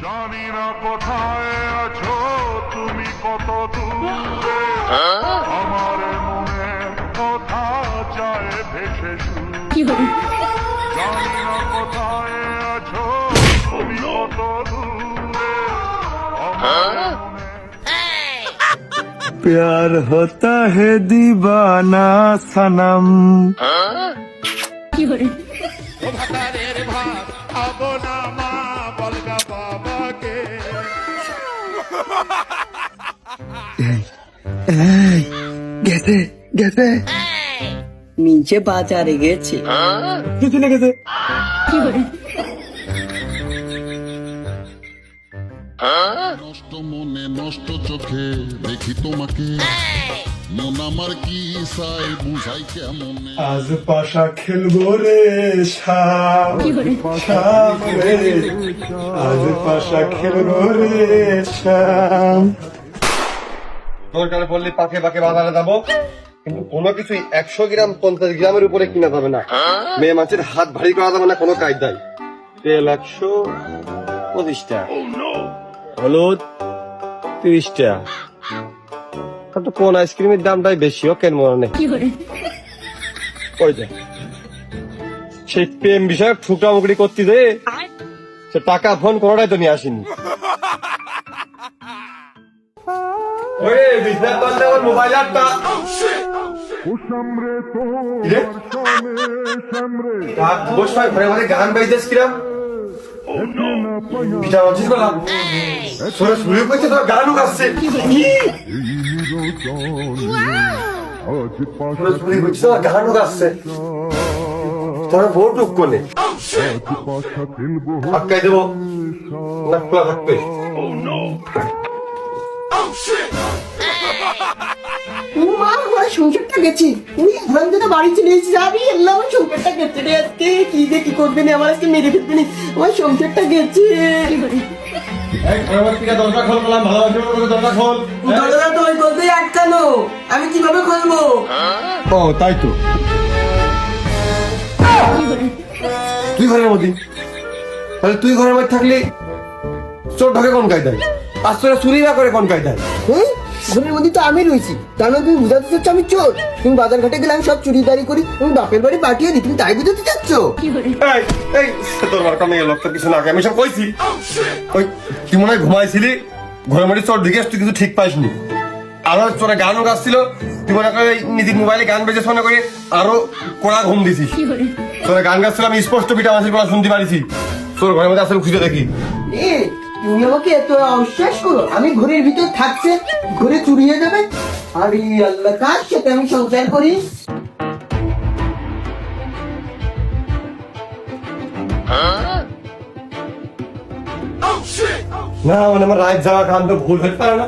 জানি না কোথায় আছো তুমি, কত দূরে আমার মনের কথা যায় ভেসে সুরে। জানি না কোথায় আছো তুমি, কত দূরে আমার प्यार होता है दीवाना सनम। ভাতারের ভাত খাবো না মা বলগা বাবাকে। গেছে গেছে নিচে বাজারে গেছে। পিছনে গেছে। নষ্ট মনে নষ্ট চোখে দেখি তোমাকে, মন আমার কি চাই বুঝাই কেমনে। আজ পাশা খেলবো রে শাম শাম রে, আজ পাশা খেলবো রে শাম। দরকার পড়লে পাকে পাকে বাজারে যাবো, কিন্তু কোনো কিছুই 100 গ্রাম 50 গ্রামের উপরে কিনা যাবে না। মেয়ে মাছের হাত ভারী করা যাবে না কোনো কায়দায়। তেল 125 টাকা, হলুদ 30 টাকা। কিন্তু কোন আইসক্রিমের দামটাই বেশি ও কেন মনে নেই। ওই যে সেই প্রেম বিষয়ে ঠুকরামুকরি করতে দে, সে টাকা ফোন করাটাই তো নিয়ে আসেনি। ওরে বিছনা তলে আমার মোবাইল আটটা সামরে তোমার সামরে বস ভাই ঘরে ঘরে গান বাজতেছ কিরাম পিঠা বাজছিস বলা সোরে শুরু করছে তোর গানও গাচ্ছে সোরে শুরু করছে তোর গানও গাচ্ছে তোরা ভোট টুক কোনে আটকাই দেবো না খোলা থাকবে। মা আমার সংসারটা গেছি, উনি ঘুরান দিতে বাড়ি চলে এসেছি। আমি এলাম আমার সংসারটা গেছে রে, আজকে কি যে কি করবে না, আমার আজকে মেরে ফেলবে না, আমার সংসারটা গেছে। দরজা খোল বললাম, ভালোবাসি দরজা খোল। দরজা তো ওই বলতে আটকানো, আমি কিভাবে খুলবো? ও তাই তো, তুই ঘরের মধ্যে, তাহলে তুই ঘরের মধ্যে থাকলে চোর ঢোকে কোন কায়দায়, আর তোরা চুরি না করে কোন কায়দায়? ঘরের মধ্যে তো আমি রয়েছি, তার মানে তুমি বুঝাতে চাচ্ছ আমি চোর? তুমি বাজার ঘাটে গেলে আমি সব চুরিদারি করি, তুমি বাপের বাড়ি পাঠিয়ে দিই, তুমি তাই বুঝাতে চাচ্ছ? এই এই তোর মার কামে গেল তো কিছু না, আমি সব কইছি। ওই তুই মনে হয় ঘুমাইছিলি, ঘরের মধ্যে চোর ঢুকে তুই কিছু ঠিক পাইসনি। আমার চোরে গানও গাচ্ছিল, তুই মনে করে নিজের মোবাইলে গান বেজে মনে করে আরো কোড়া ঘুম দিছিস। তোরা গান গাচ্ছিল, আমি স্পষ্ট পিঠা মাছের কোড়া শুনতে পারিছি। তোর ঘরের মধ্যে আসলে খুঁজে দেখি। তুমি আমাকে এত অবিশ্বাস করো? আমি ঘরের ভিতর থাকছে ঘরে চুরি হয়ে যাবে? আরে আল্লাহ, কার সাথে আমি সংসার করি? না মানে আমার রাত যাওয়া কান তো ভুল হতে পারে না।